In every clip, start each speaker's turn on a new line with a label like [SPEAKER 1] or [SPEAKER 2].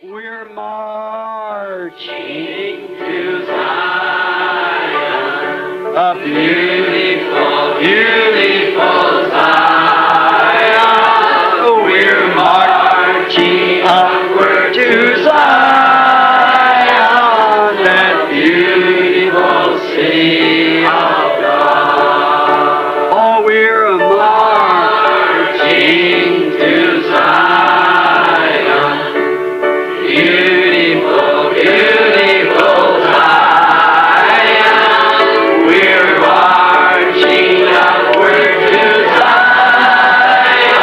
[SPEAKER 1] We're marching to Zion, a beautiful, beautiful Zion. We're marching upward to Zion, that beautiful city of God. Oh, we're marching to Zion. Beautiful, beautiful Zion. We're marching upward to Zion,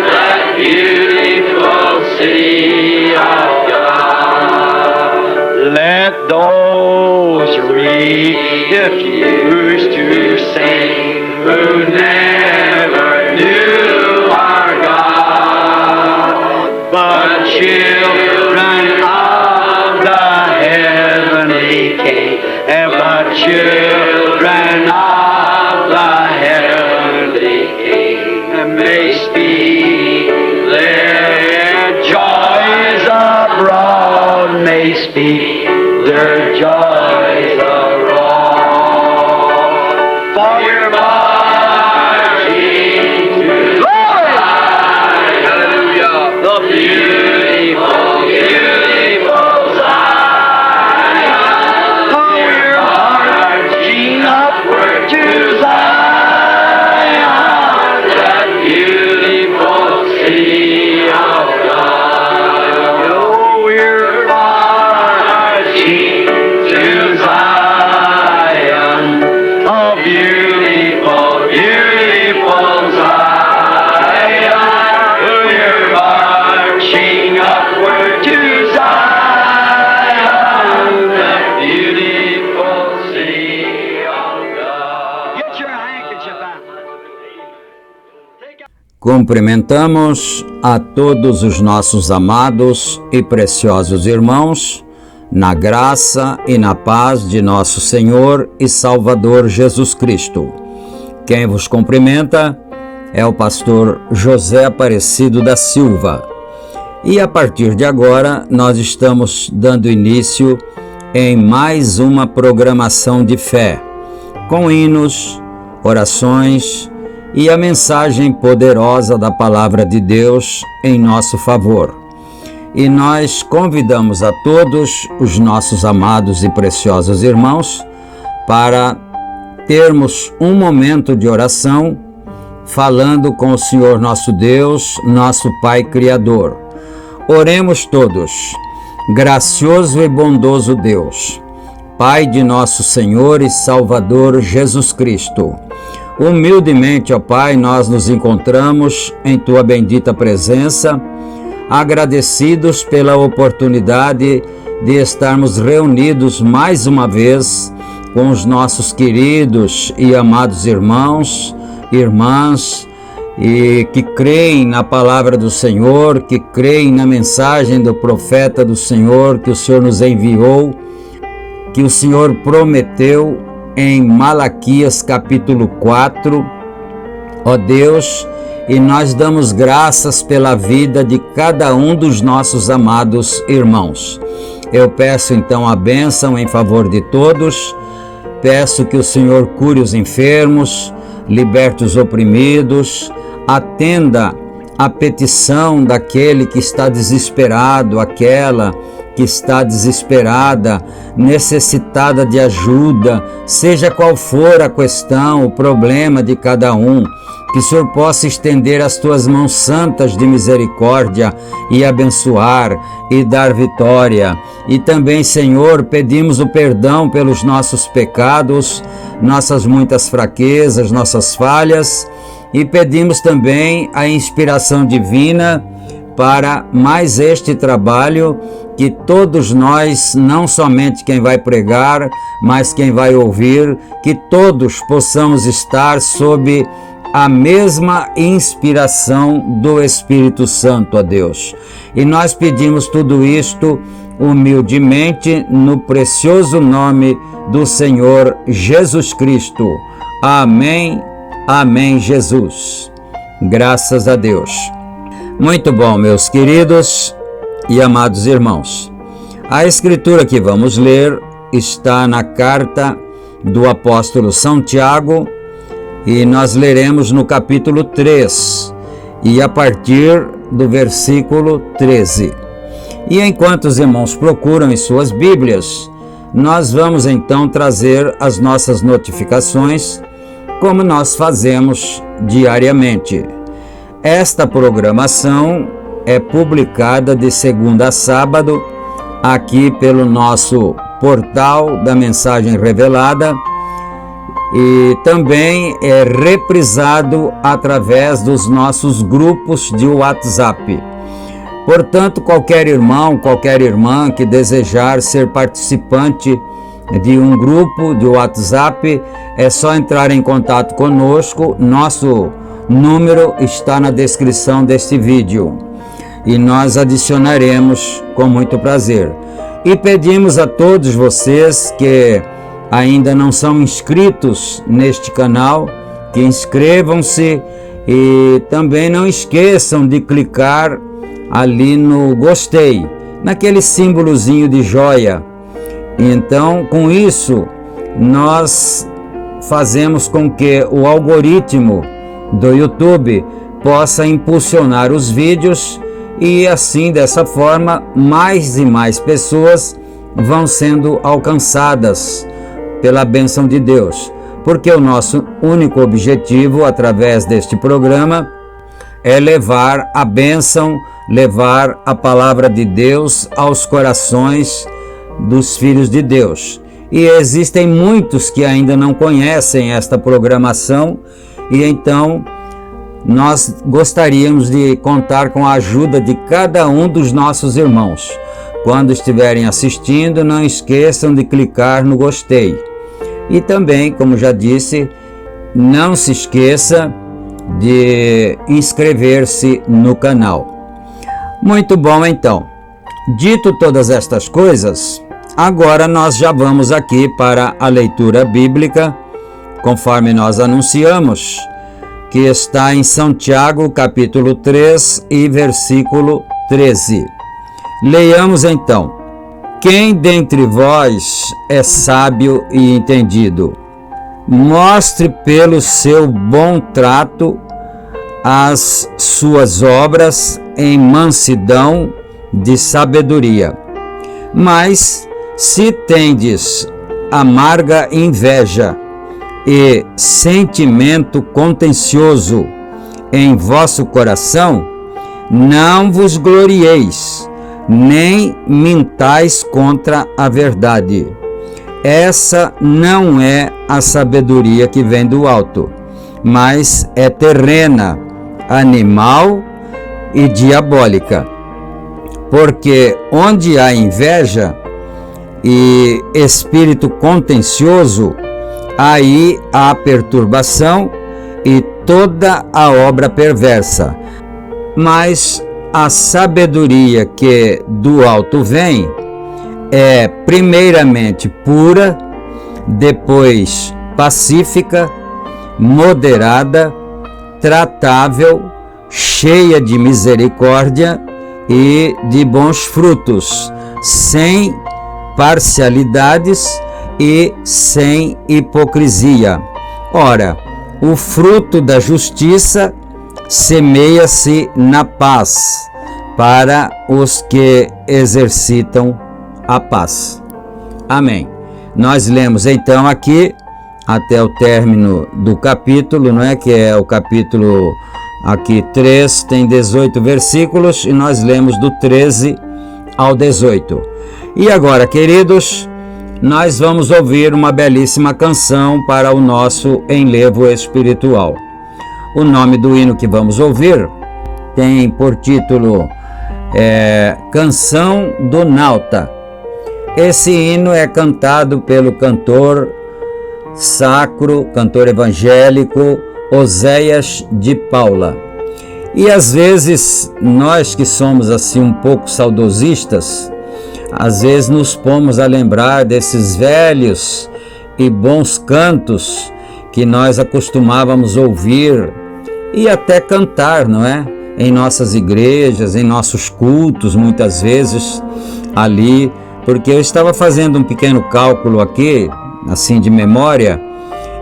[SPEAKER 1] that beautiful city of God. Let those refuse to sing who never knew our God, but children of the heavenly King, but children of the heavenly King may speak their joys abroad, may speak their joys abroad. For we're marching to Zion, hallelujah, the beautiful, beautiful Zion. Oh, we're marching upward to Zion, that beautiful city of God. Oh, we're marching to Zion, a beautiful, beautiful Zion. We're marching upward to Zion, the beautiful city of God. Get your handkerchief out.
[SPEAKER 2] Cumprimentamos a todos os nossos amados e preciosos irmãos, na graça e na paz de nosso Senhor e Salvador Jesus Cristo. Quem vos cumprimenta é o pastor José Aparecido da Silva. E a partir de agora, nós estamos dando início em mais uma programação de fé, com hinos, orações e a mensagem poderosa da Palavra de Deus em nosso favor. E nós convidamos a todos os nossos amados e preciosos irmãos para termos um momento de oração falando com o Senhor nosso Deus, nosso Pai Criador. Oremos todos. Gracioso e bondoso Deus, Pai de nosso Senhor e Salvador Jesus Cristo, humildemente, ó Pai, nós nos encontramos em Tua bendita presença, agradecidos pela oportunidade de estarmos reunidos mais uma vez com os nossos queridos e amados irmãos, irmãs, e que creem na palavra do Senhor, que creem na mensagem do profeta do Senhor que o Senhor nos enviou, que o Senhor prometeu em Malaquias capítulo 4, ó Deus, e nós damos graças pela vida de cada um dos nossos amados irmãos. Eu peço então a bênção em favor de todos, peço que o Senhor cure os enfermos, liberte os oprimidos, atenda a petição daquele que está desesperado, aquela que está desesperada, necessitada de ajuda, seja qual for a questão, o problema de cada um, que o Senhor possa estender as tuas mãos santas de misericórdia e abençoar e dar vitória. E também, Senhor, pedimos o perdão pelos nossos pecados, nossas muitas fraquezas, nossas falhas, e pedimos também a inspiração divina para mais este trabalho, que todos nós, não somente quem vai pregar, mas quem vai ouvir, que todos possamos estar sob a mesma inspiração do Espírito Santo, ó Deus. E nós pedimos tudo isto humildemente no precioso nome do Senhor Jesus Cristo. Amém, amém, Jesus. Graças a Deus. Muito bom, meus queridos e amados irmãos. A escritura que vamos ler está na carta do apóstolo São Tiago, e nós leremos no capítulo 3 e a partir do versículo 13. E enquanto os irmãos procuram em suas Bíblias, nós vamos então trazer as nossas notificações, como nós fazemos diariamente. Esta programação é publicada de segunda a sábado aqui pelo nosso portal da Mensagem Revelada, e também é reprisado através dos nossos grupos de WhatsApp. Portanto, qualquer irmão, qualquer irmã que desejar ser participante de um grupo de WhatsApp, é só entrar em contato conosco. Nosso número está na descrição deste vídeo e nós adicionaremos com muito prazer. E pedimos a todos vocês que ainda não são inscritos neste canal, que inscrevam-se e também não esqueçam de clicar ali no gostei, naquele símbolozinho de joia. Então, com isso, nós fazemos com que o algoritmo do YouTube possa impulsionar os vídeos e assim, dessa forma, mais e mais pessoas vão sendo alcançadas pela bênção de Deus, porque o nosso único objetivo através deste programa é levar a bênção, levar a palavra de Deus aos corações dos filhos de Deus. E existem muitos que ainda não conhecem esta programação, e então nós gostaríamos de contar com a ajuda de cada um dos nossos irmãos. Quando estiverem assistindo, não esqueçam de clicar no gostei. E também, como já disse, não se esqueça de inscrever-se no canal. Muito bom, então. Dito todas estas coisas, agora nós já vamos aqui para a leitura bíblica, conforme nós anunciamos, que está em São Tiago, capítulo 3 e versículo 13. Leiamos então. Quem dentre vós é sábio e entendido? Mostre pelo seu bom trato as suas obras em mansidão de sabedoria. Mas se tendes amarga inveja e sentimento contencioso em vosso coração, não vos glorieis, nem mintais contra a verdade. Essa não é a sabedoria que vem do alto, mas é terrena, animal e diabólica. Porque onde há inveja e espírito contencioso, aí há perturbação e toda a obra perversa. Mas a sabedoria que do alto vem é primeiramente pura, depois pacífica, moderada, tratável, cheia de misericórdia e de bons frutos, sem parcialidades e sem hipocrisia. Ora, o fruto da justiça semeia-se na paz para os que exercitam a paz. Amém. Nós lemos então aqui até o término do capítulo, não é? Que é o capítulo aqui 3, tem 18 versículos, e nós lemos do 13 ao 18. E agora, queridos, nós vamos ouvir uma belíssima canção para o nosso enlevo espiritual. O nome do hino que vamos ouvir tem por título Canção do Nauta. Esse hino é cantado pelo cantor sacro, cantor evangélico Oséias de Paula. E às vezes nós que somos assim um pouco saudosistas, às vezes nos pomos a lembrar desses velhos e bons cantos que nós acostumávamos ouvir e até cantar, não é? Em nossas igrejas, em nossos cultos, muitas vezes ali, porque eu estava fazendo um pequeno cálculo aqui, assim de memória.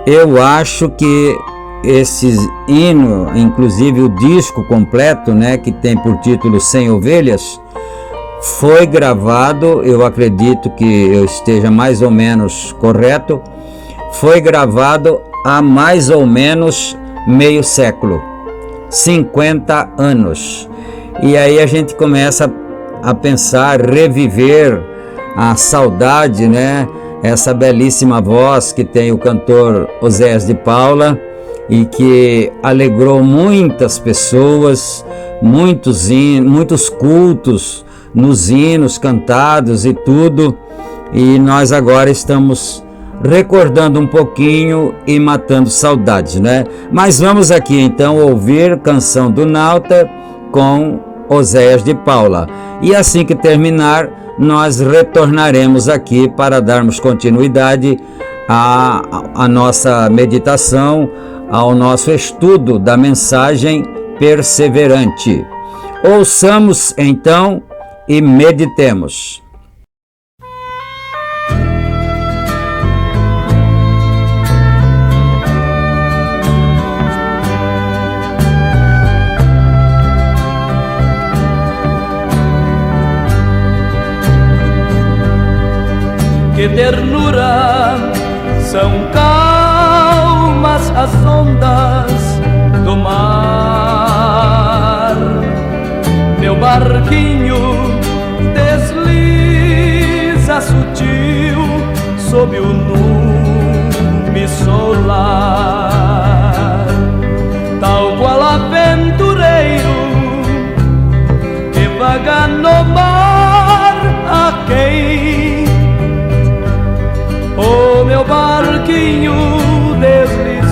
[SPEAKER 2] Eu acho que esse hino, inclusive o disco completo, né, que tem por título 100 Ovelhas, foi gravado, eu acredito que eu esteja mais ou menos correto, foi gravado há mais ou menos meio século, 50 anos. E aí a gente começa a pensar, reviver a saudade, né? Essa belíssima voz que tem o cantor Oséias de Paula e que alegrou muitas pessoas, muitos cultos, nos hinos cantados e tudo, e nós agora estamos recordando um pouquinho e matando saudades, né? Mas vamos aqui então ouvir Canção do Nauta com Oséias de Paula, e assim que terminar nós retornaremos aqui para darmos continuidade à nossa meditação, ao nosso estudo da mensagem perseverante. Ouçamos então e meditemos.
[SPEAKER 3] Que ternura, são calmas as ondas do mar. Meu barquinho desliza sutil sob o nume solar, tal qual aventureiro que vaga no mar a quem o meu barquinho deslizando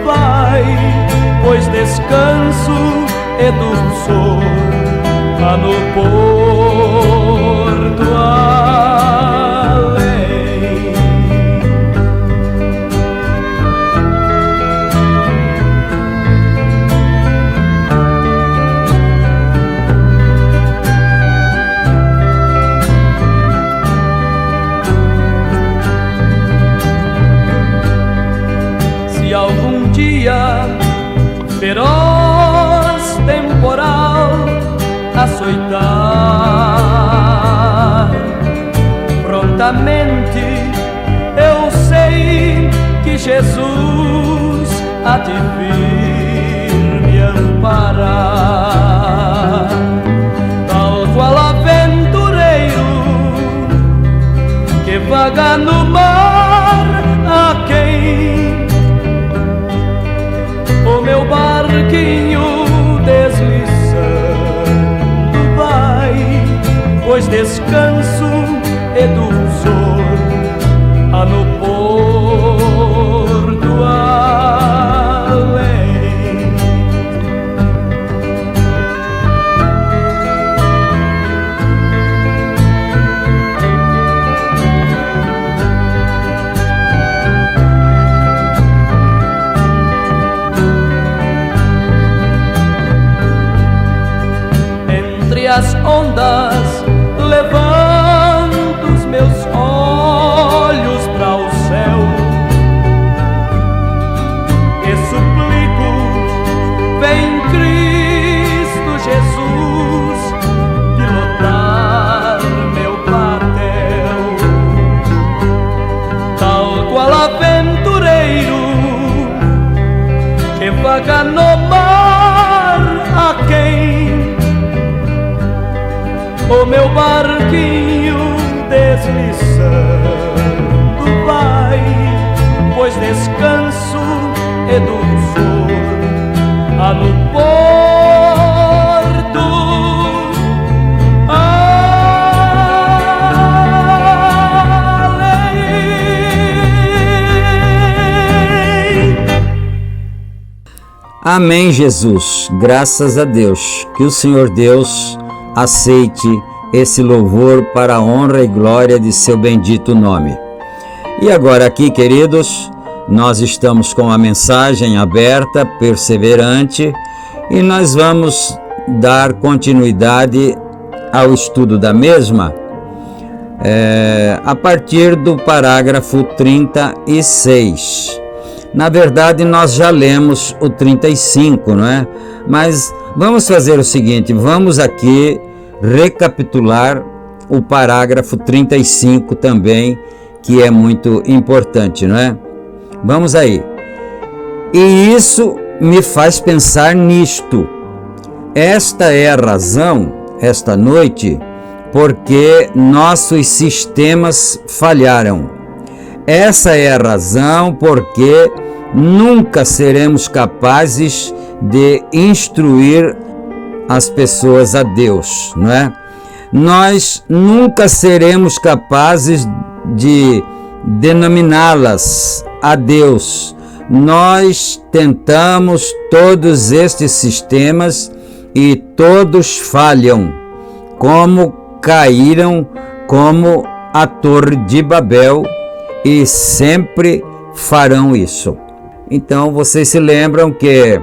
[SPEAKER 3] vai, pois descanso e dulçor há no porto além. Se algum dia feroz temporal açoitar, prontamente eu sei que Jesus há de vir me amparar, tal qual aventureiro que vaga no mar a quem o meu barquinho deslizando vai, pois descanso e dulçor há no porto além. As ondas levanto os meus olhos para o céu e suplico o meu barquinho deslizando vai, pois descanso e dulçor há no porto.
[SPEAKER 2] Amém, Jesus. Graças a Deus. Que o Senhor Deus aceite esse louvor para a honra e glória de seu bendito nome. E agora aqui, queridos, nós estamos com a mensagem aberta, perseverante, e nós vamos dar continuidade ao estudo da mesma a partir do parágrafo 36. Na verdade, nós já lemos o 35, não é? Mas vamos fazer o seguinte, vamos aqui recapitular o parágrafo 35 também, que é muito importante, não é? Vamos aí. E isso me faz pensar nisto. Esta é a razão, esta noite, porque nossos sistemas falharam. Essa é a razão porque nunca seremos capazes de instruir as pessoas a Deus, não é? Nós nunca seremos capazes de denominá-las a Deus. Nós tentamos todos estes sistemas e todos falham, como caíram como a Torre de Babel, e sempre farão isso. Então vocês se lembram que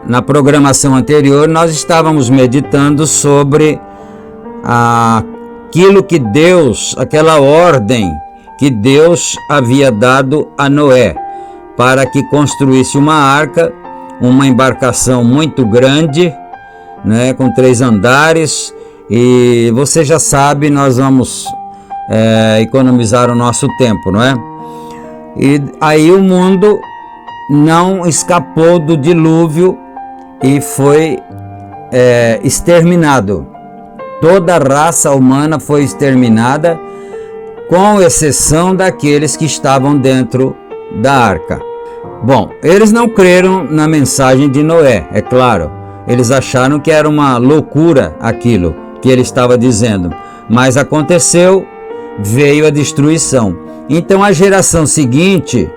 [SPEAKER 2] na programação anterior nós estávamos meditando sobre aquilo que Deus, aquela ordem que Deus havia dado a Noé para que construísse uma arca, uma embarcação muito grande, né, com 3 andares, e você já sabe, nós vamos economizar o nosso tempo, não é? E aí o mundo não escapou do dilúvio e foi exterminado. Toda a raça humana foi exterminada, com exceção daqueles que estavam dentro da arca. Bom, eles não creram na mensagem de Noé, é claro. Eles acharam que era uma loucura aquilo que ele estava dizendo. Mas aconteceu, veio a destruição. Então a geração seguinte,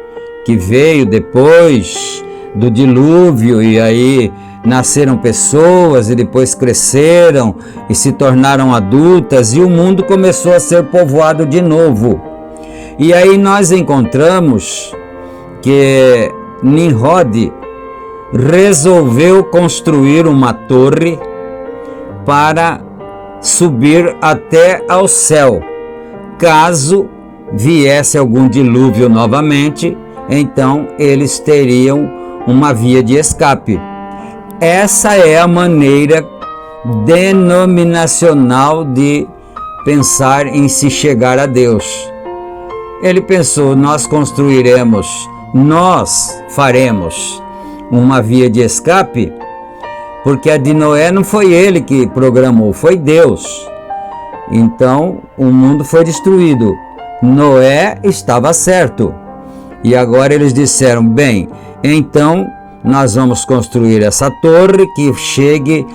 [SPEAKER 2] que veio depois do dilúvio, e aí nasceram pessoas e depois cresceram e se tornaram adultas, e o mundo começou a ser povoado de novo. E aí nós encontramos que Nimrod resolveu construir uma torre para subir até ao céu. Caso viesse algum dilúvio novamente, então eles teriam uma via de escape. Essa é a maneira denominacional de pensar em se chegar a Deus. Ele pensou, nós faremos uma via de escape, porque a de Noé não foi ele que programou, foi Deus. Então o mundo foi destruído. Noé estava certo. E agora eles disseram, bem, então nós vamos construir essa torre que chegue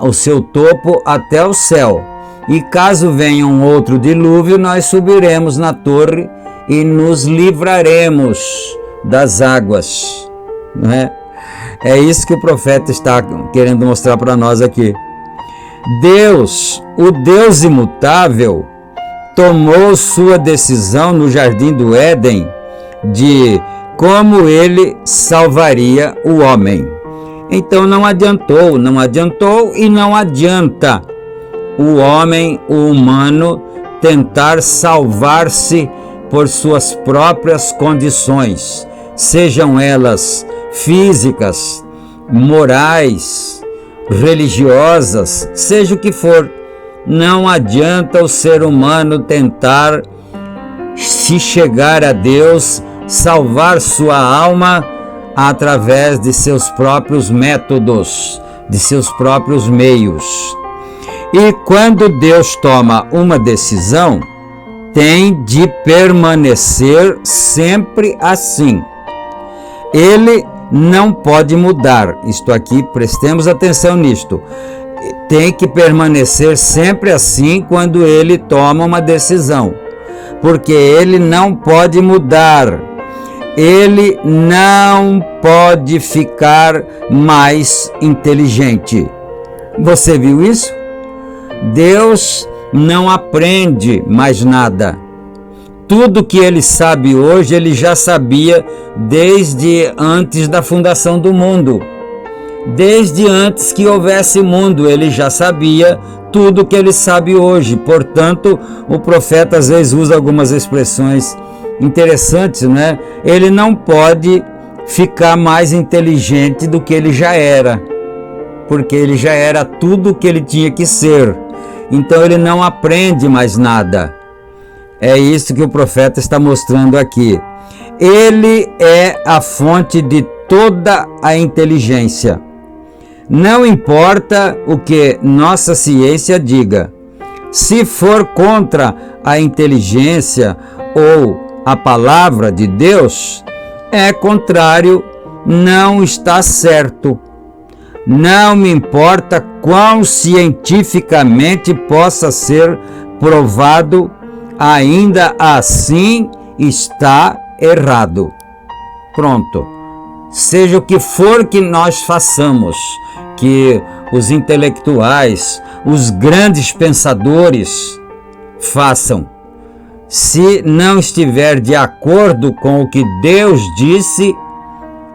[SPEAKER 2] o seu topo até o céu. E caso venha um outro dilúvio, nós subiremos na torre e nos livraremos das águas. Não é? É isso que o profeta está querendo mostrar para nós aqui. Deus, o Deus imutável, tomou sua decisão no Jardim do Éden de como ele salvaria o homem. Então não adiantou e não adianta o homem, o humano, tentar salvar-se por suas próprias condições, sejam elas físicas, morais, religiosas, seja o que for. Não adianta o ser humano tentar se chegar a Deus, salvar sua alma através de seus próprios métodos, de seus próprios meios. E quando Deus toma uma decisão, tem de permanecer sempre assim. Ele não pode mudar. Isto aqui, prestemos atenção nisto. Tem que permanecer sempre assim quando ele toma uma decisão, porque ele não pode mudar. Ele não pode ficar mais inteligente. Você viu isso? Deus não aprende mais nada. Tudo que ele sabe hoje, ele já sabia desde antes da fundação do mundo. Desde antes que houvesse mundo, ele já sabia tudo que ele sabe hoje. Portanto, o profeta às vezes usa algumas expressões interessantes, né? Ele não pode ficar mais inteligente do que ele já era, porque ele já era tudo o que ele tinha que ser. Então ele não aprende mais nada. É isso que o profeta está mostrando aqui. Ele é a fonte de toda a inteligência. Não importa o que nossa ciência diga. Se for contra a inteligência ou a palavra de Deus, é contrário, não está certo. Não me importa quão cientificamente possa ser provado, ainda assim está errado. Pronto. Seja o que for que nós façamos, que os intelectuais, os grandes pensadores façam, se não estiver de acordo com o que Deus disse,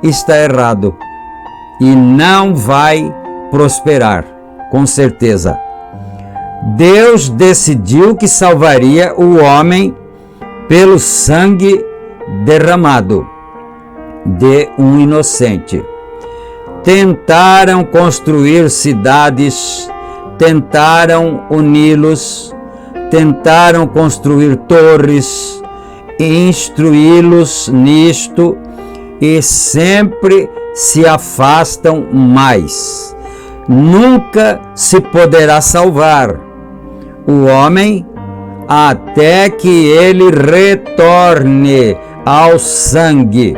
[SPEAKER 2] está errado e não vai prosperar, com certeza. Deus decidiu que salvaria o homem pelo sangue derramado de um inocente. Tentaram construir cidades, tentaram uni-los, tentaram construir torres, instruí-los nisto e sempre se afastam mais. Nunca se poderá salvar o homem até que ele retorne ao sangue.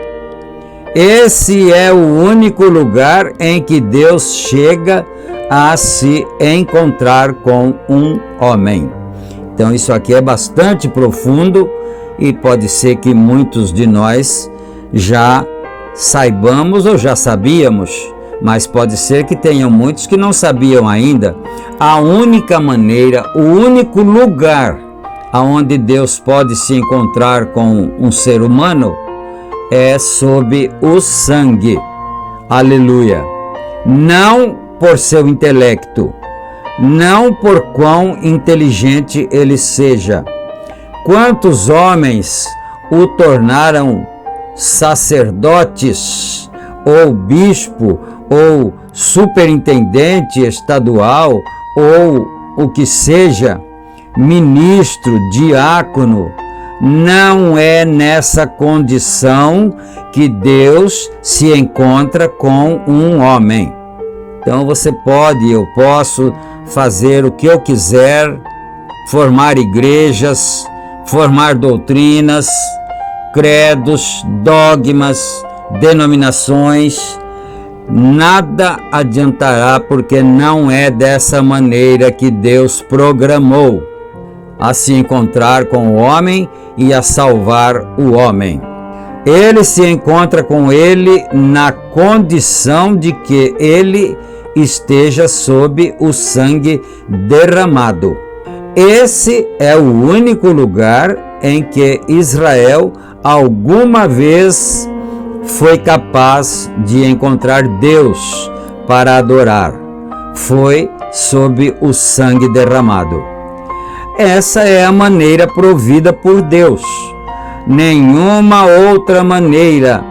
[SPEAKER 2] Esse é o único lugar em que Deus chega a se encontrar com um homem. Então isso aqui é bastante profundo e pode ser que muitos de nós já saibamos ou já sabíamos, mas pode ser que tenham muitos que não sabiam ainda. A única maneira, o único lugar aonde Deus pode se encontrar com um ser humano é sob o sangue. Aleluia. Não por seu intelecto, não por quão inteligente ele seja. Quantos homens o tornaram sacerdotes, ou bispo, ou superintendente estadual, ou o que seja, ministro, diácono. Não é nessa condição que Deus se encontra com um homem. Então você pode, eu posso fazer o que eu quiser, formar igrejas, formar doutrinas, credos, dogmas, denominações, nada adiantará, porque não é dessa maneira que Deus programou a se encontrar com o homem e a salvar o homem. Ele se encontra com ele na condição de que ele esteja sob o sangue derramado. Esse é o único lugar em que Israel alguma vez foi capaz de encontrar Deus para adorar. Foi sob o sangue derramado. Essa é a maneira provida por Deus. Nenhuma outra maneira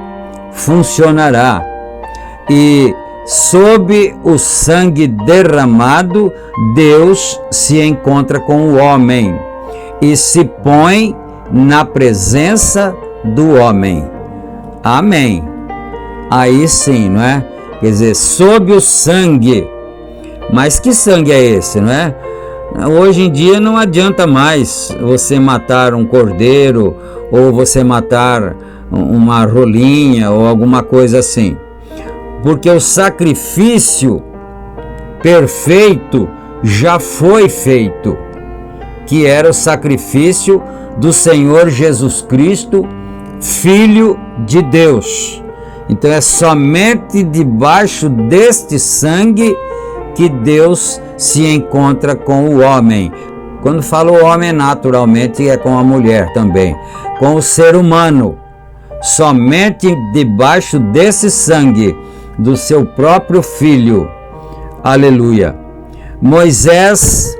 [SPEAKER 2] funcionará. E sob o sangue derramado, Deus se encontra com o homem e se põe na presença do homem. Amém. Aí sim, não é? Quer dizer, sob o sangue. Mas que sangue é esse, não é? Hoje em dia não adianta mais você matar um cordeiro ou você matar uma rolinha ou alguma coisa assim, porque o sacrifício perfeito já foi feito, que era o sacrifício do Senhor Jesus Cristo, Filho de Deus. Então é somente debaixo deste sangue que Deus se encontra com o homem. Quando falo o homem, naturalmente é com a mulher também, com o ser humano. Somente debaixo desse sangue do seu próprio Filho. Aleluia. Moisés,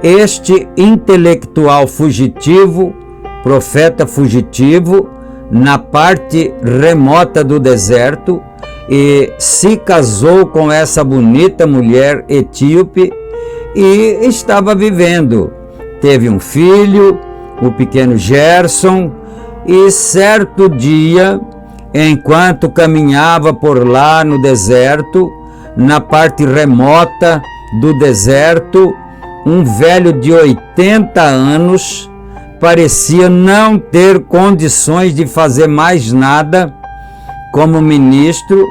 [SPEAKER 2] este intelectual fugitivo, profeta fugitivo, na parte remota do deserto, e se casou com essa bonita mulher etíope e estava vivendo. Teve um filho, o pequeno Gerson, e certo dia, enquanto caminhava por lá no deserto, na parte remota do deserto, um velho de 80 anos parecia não ter condições de fazer mais nada como ministro,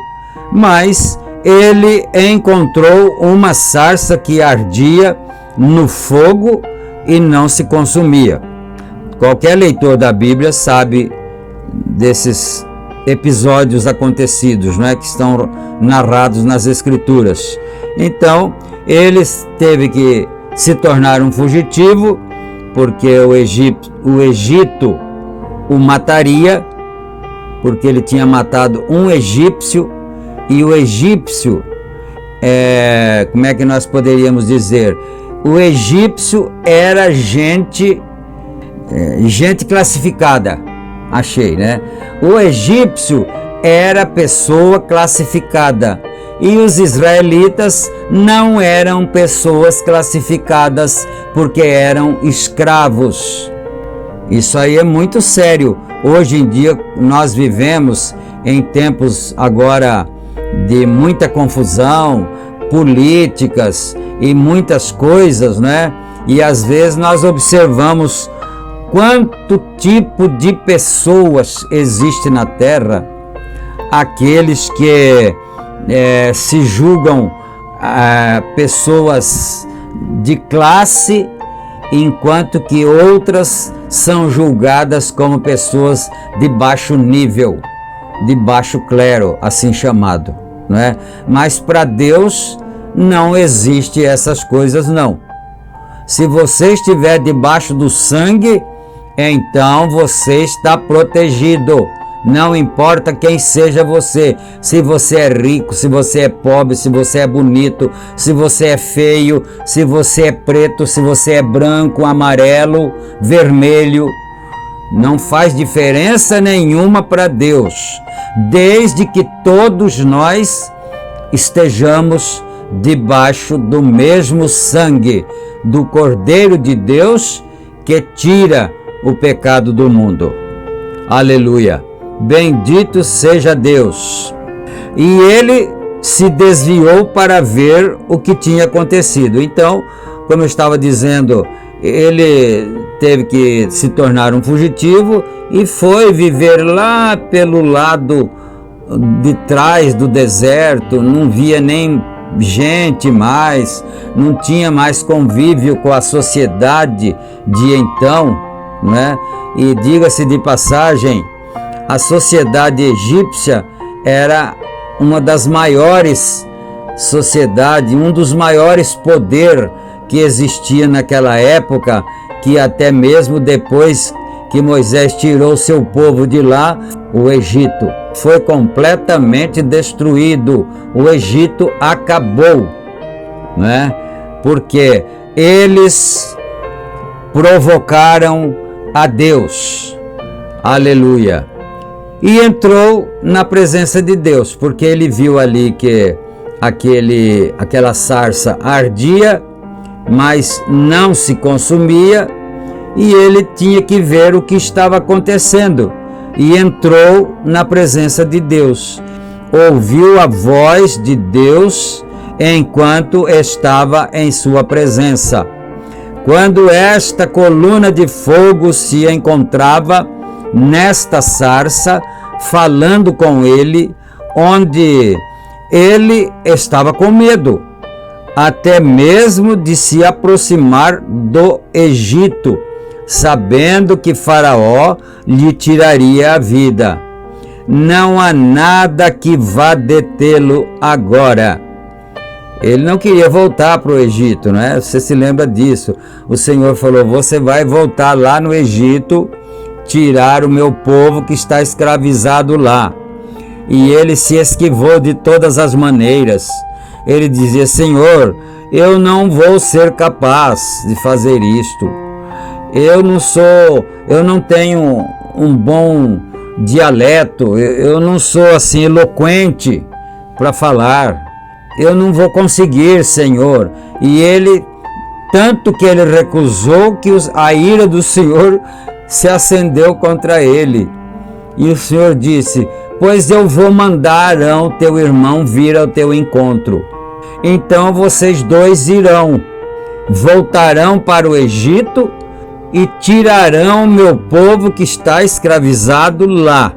[SPEAKER 2] mas ele encontrou uma sarça que ardia no fogo e não se consumia. Qualquer leitor da Bíblia sabe desses episódios acontecidos, não é, que estão narrados nas Escrituras. Então, ele teve que se tornar um fugitivo, porque o Egito o mataria, porque ele tinha matado um egípcio, e o egípcio, como é que nós poderíamos dizer? O egípcio era gente classificada, achei, né? O egípcio era pessoa classificada, e os israelitas não eram pessoas classificadas, porque eram escravos. Isso aí é muito sério. Hoje em dia nós vivemos em tempos agora de muita confusão, políticas e muitas coisas, né? E às vezes nós observamos quanto tipo de pessoas existe na Terra. Aqueles que se julgam pessoas de classe, enquanto que outras são julgadas como pessoas de baixo nível, de baixo clero, assim chamado, não é? Mas para Deus não existe essas coisas, não. Se você estiver debaixo do sangue, então você está protegido. Não importa quem seja você, se você é rico, se você é pobre, se você é bonito, se você é feio, se você é preto, se você é branco, amarelo, vermelho, não faz diferença nenhuma para Deus, desde que todos nós estejamos debaixo do mesmo sangue do Cordeiro de Deus que tira o pecado do mundo. Aleluia! Bendito seja Deus. E ele se desviou para ver o que tinha acontecido. Então, como eu estava dizendo, ele teve que se tornar um fugitivo e foi viver lá pelo lado de trás do deserto. Não via nem gente mais, não tinha mais convívio com a sociedade de então, né? E diga-se de passagem, a sociedade egípcia era uma das maiores sociedades, um dos maiores poderes que existia naquela época, que até mesmo depois que Moisés tirou seu povo de lá, o Egito foi completamente destruído. O Egito acabou, né? Porque eles provocaram a Deus. Aleluia! E entrou na presença de Deus, porque ele viu ali que aquela sarça ardia, mas não se consumia, e ele tinha que ver o que estava acontecendo, e entrou na presença de Deus, ouviu a voz de Deus enquanto estava em sua presença. quando esta coluna de fogo se encontrava nesta sarça, falando com ele, onde ele estava com medo, até mesmo de se aproximar do Egito, sabendo que Faraó lhe tiraria a vida. Não há nada que vá detê-lo agora. Ele não queria voltar para o Egito, né? Você se lembra disso? O Senhor falou: você vai voltar lá no Egito, tirar o meu povo que está escravizado lá. E ele se esquivou de todas as maneiras. Ele dizia: Senhor, eu não vou ser capaz de fazer isto. Eu não tenho um bom dialeto, eu não sou assim eloquente para falar. Eu não vou conseguir, Senhor. E ele, tanto que ele recusou, que a ira do Senhor se acendeu contra ele. E o Senhor disse: pois eu vou mandar Arão, teu irmão, vir ao teu encontro. Então vocês dois irão, voltarão para o Egito e tirarão meu povo que está escravizado lá.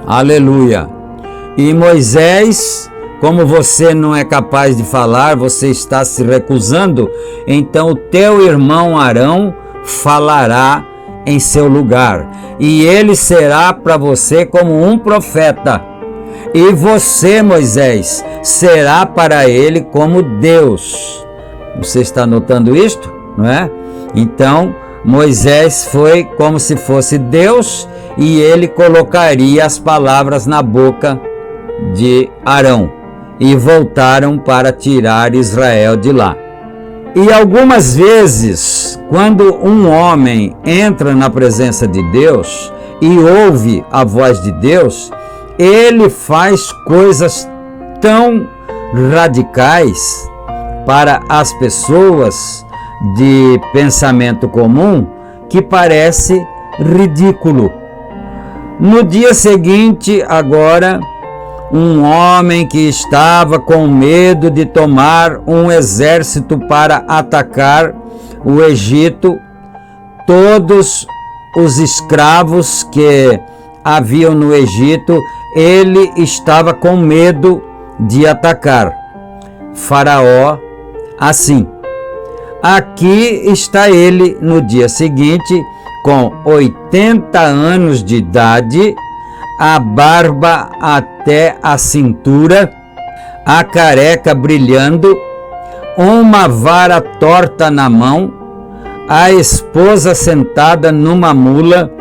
[SPEAKER 2] Aleluia. E Moisés, como você não é capaz de falar, você está se recusando, então o teu irmão Arão falará em seu lugar, e ele será para você como um profeta. E você, Moisés, será para ele como Deus. Você está notando isto, não é? Então, Moisés foi como se fosse Deus, e ele colocaria as palavras na boca de Arão. E voltaram para tirar Israel de lá. E algumas vezes, quando um homem entra na presença de Deus e ouve a voz de Deus, ele faz coisas tão radicais para as pessoas de pensamento comum que parece ridículo. No dia seguinte, agora, um homem que estava com medo de tomar um exército para atacar o Egito, todos os escravos que haviam no Egito, ele estava com medo de atacar Faraó assim. Aqui está ele no dia seguinte, com 80 anos de idade, a barba até a cintura, a careca brilhando, uma vara torta na mão, a esposa sentada numa mula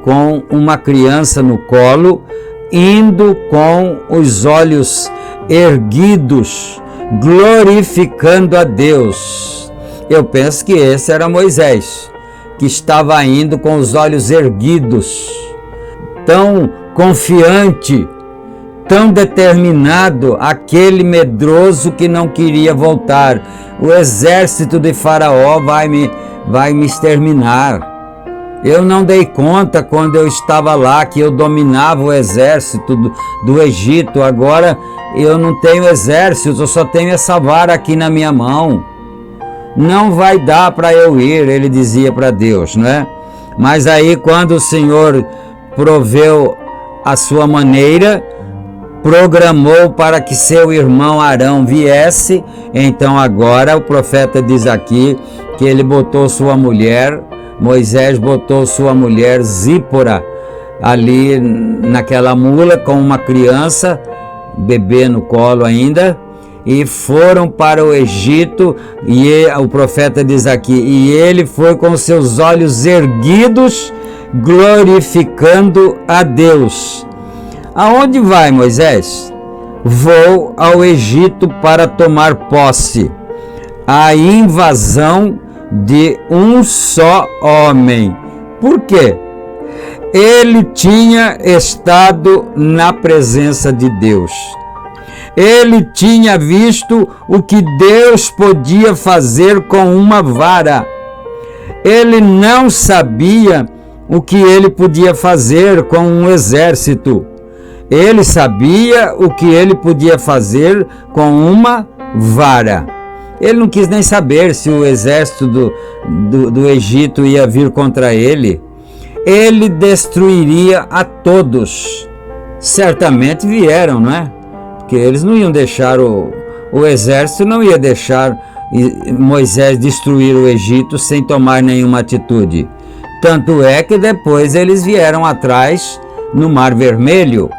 [SPEAKER 2] com uma criança no colo, indo com os olhos erguidos, glorificando a Deus. Eu penso que esse era Moisés, que estava indo com os olhos erguidos, tão confiante, tão determinado, aquele medroso que não queria voltar. O exército de Faraó vai me exterminar. Eu não dei conta quando eu estava lá que eu dominava o exército do Egito. Agora eu não tenho exército, eu só tenho essa vara aqui na minha mão. Não vai dar para eu ir, ele dizia para Deus, não é? Mas aí quando o Senhor proveu a sua maneira, programou para que seu irmão Arão viesse, então agora o profeta diz aqui que ele botou sua mulher, Moisés botou sua mulher Zípora ali naquela mula com uma criança, bebê no colo ainda, e foram para o Egito, e o profeta diz aqui, e ele foi com seus olhos erguidos, glorificando a Deus. Aonde vai, Moisés? Vou ao Egito para tomar posse. A invasão de um só homem. Por quê? Ele tinha estado na presença de Deus. Ele tinha visto o que Deus podia fazer com uma vara. Ele não sabia o que ele podia fazer com um exército. Ele sabia o que ele podia fazer com uma vara. Ele não quis nem saber se o exército do Egito ia vir contra ele. Ele destruiria a todos. Certamente vieram, não é? Porque eles não iam deixar, o exército não ia deixar Moisés destruir o Egito sem tomar nenhuma atitude. Tanto é que depois eles vieram atrás no Mar Vermelho.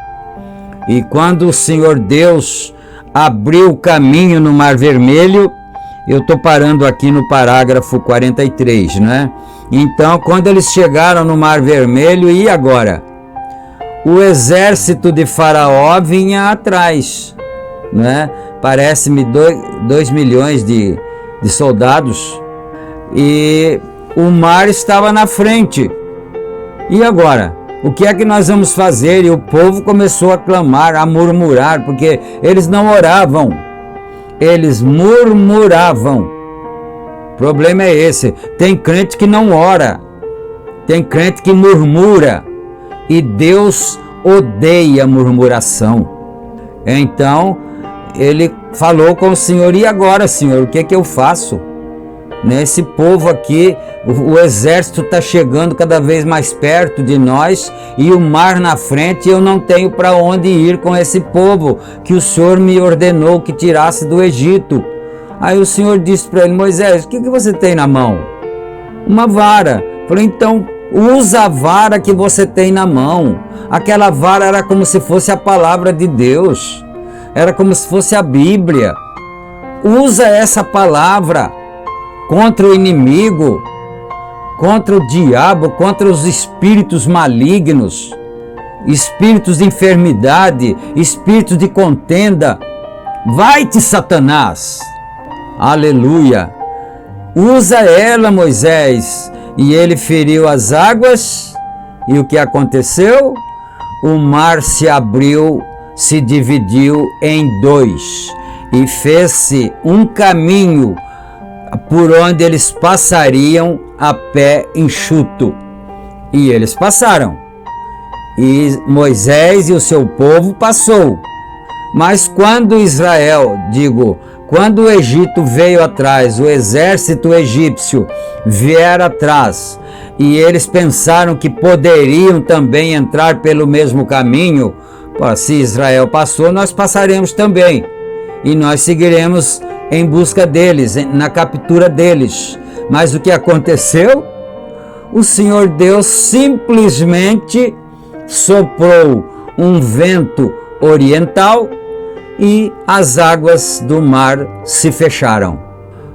[SPEAKER 2] E quando o Senhor Deus abriu o caminho no Mar Vermelho, eu estou parando aqui no parágrafo 43, né? Então, quando eles chegaram no Mar Vermelho, e agora? O exército de Faraó vinha atrás, né? Parece-me 2 milhões de soldados, e o mar estava na frente. E agora? O que é que nós vamos fazer? E o povo começou a clamar, a murmurar, porque eles não oravam, eles murmuravam. O problema é esse. Tem crente que não ora, tem crente que murmura, e Deus odeia murmuração. Então ele falou com o Senhor: e agora, Senhor, o que é que eu faço? Esse povo aqui, o exército está chegando cada vez mais perto de nós, e o mar na frente, e eu não tenho para onde ir com esse povo que o Senhor me ordenou que tirasse do Egito. Aí o Senhor disse para ele: Moisés, o que você tem na mão? Uma vara. Falei: então usa a vara que você tem na mão. Aquela vara era como se fosse a palavra de Deus, era como se fosse a Bíblia. Usa essa palavra contra o inimigo, contra o diabo, contra os espíritos malignos, espíritos de enfermidade, espíritos de contenda. Vai-te, Satanás! Aleluia! Usa ela, Moisés. E ele feriu as águas, e o que aconteceu? O mar se abriu, se dividiu em 2, e fez-se um caminho por onde eles passariam a pé enxuto. E eles passaram, e Moisés e o seu povo passou. Mas quando quando o Egito veio atrás, o exército egípcio vier atrás, e eles pensaram que poderiam também entrar pelo mesmo caminho, se Israel passou, nós passaremos também, e nós seguiremos em busca deles, na captura deles. Mas o que aconteceu? O Senhor Deus simplesmente soprou um vento oriental e as águas do mar se fecharam.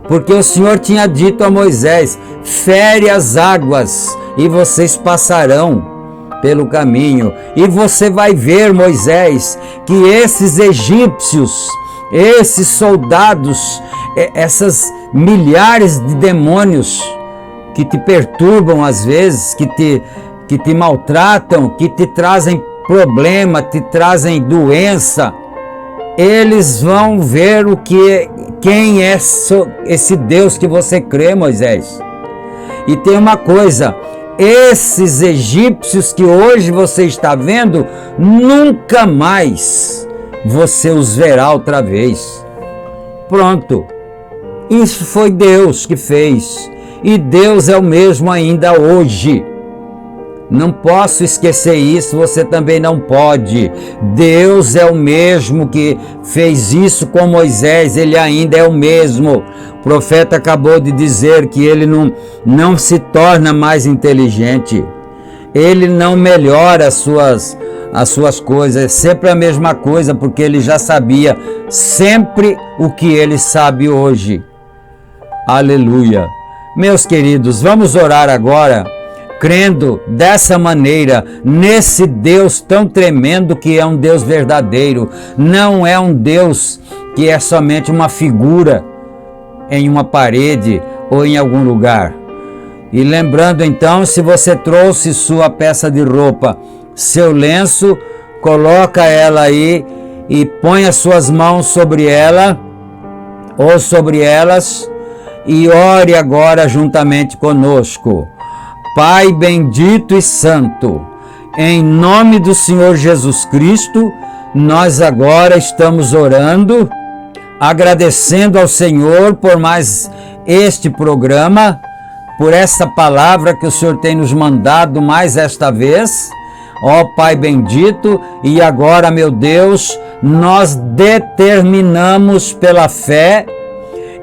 [SPEAKER 2] Porque o Senhor tinha dito a Moisés: fere as águas e vocês passarão pelo caminho. E você vai ver, Moisés, que esses egípcios, esses soldados, essas milhares de demônios que te perturbam às vezes, que te maltratam, que te trazem problema, te trazem doença, eles vão ver quem é esse Deus que você crê, Moisés. E tem uma coisa: esses egípcios que hoje você está vendo, nunca mais você os verá outra vez. Pronto. Isso foi Deus que fez. E Deus é o mesmo ainda hoje. Não posso esquecer isso, você também não pode. Deus é o mesmo que fez isso com Moisés, ele ainda é o mesmo. O profeta acabou de dizer que ele não se torna mais inteligente. Ele não melhora as suas coisas, é sempre a mesma coisa, porque ele já sabia sempre o que ele sabe hoje. Aleluia. Meus queridos, vamos orar agora, crendo dessa maneira nesse Deus tão tremendo, que é um Deus verdadeiro, não é um Deus que é somente uma figura em uma parede ou em algum lugar. E lembrando então, se você trouxe sua peça de roupa, seu lenço, coloca ela aí e põe as suas mãos sobre ela ou sobre elas e ore agora juntamente conosco. Pai bendito e santo, em nome do Senhor Jesus Cristo, nós agora estamos orando agradecendo ao Senhor por mais este programa, por essa palavra que o Senhor tem nos mandado mais esta vez. Ó Pai bendito, e agora, meu Deus, nós determinamos pela fé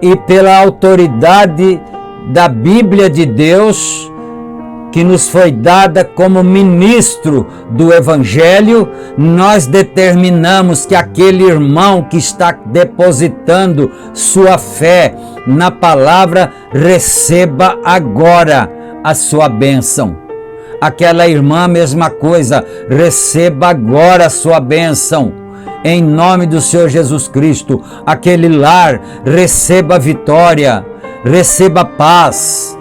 [SPEAKER 2] e pela autoridade da Bíblia de Deus, que nos foi dada como ministro do Evangelho, nós determinamos que aquele irmão que está depositando sua fé na palavra receba agora a sua bênção. Aquela irmã, mesma coisa, receba agora a sua bênção. Em nome do Senhor Jesus Cristo, aquele lar receba vitória, receba paz.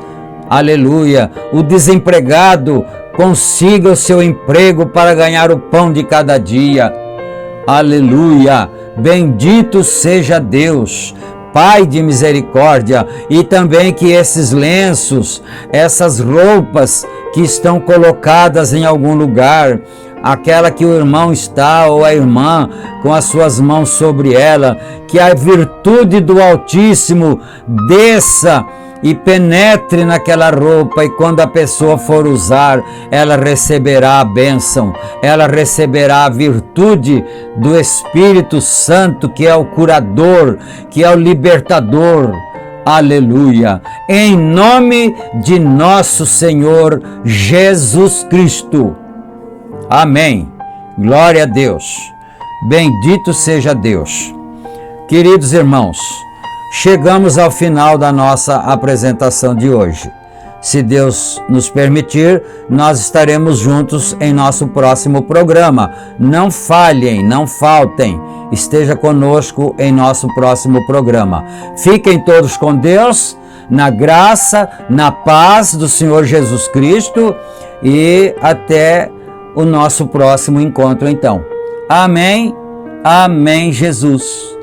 [SPEAKER 2] Aleluia! O desempregado consiga o seu emprego para ganhar o pão de cada dia. Aleluia! Bendito seja Deus, Pai de misericórdia, e também que esses lenços, essas roupas que estão colocadas em algum lugar, aquela que o irmão está ou a irmã com as suas mãos sobre ela, que a virtude do Altíssimo desça e penetre naquela roupa, e quando a pessoa for usar, ela receberá a bênção, ela receberá a virtude do Espírito Santo, que é o curador, que é o libertador. Aleluia! Em nome de nosso Senhor Jesus Cristo. Amém. Glória a Deus. Bendito seja Deus. Queridos irmãos, chegamos ao final da nossa apresentação de hoje. Se Deus nos permitir, nós estaremos juntos em nosso próximo programa. Não falhem, não faltem. Esteja conosco em nosso próximo programa. Fiquem todos com Deus, na graça, na paz do Senhor Jesus Cristo, e até o nosso próximo encontro então. Amém. Amém, Jesus.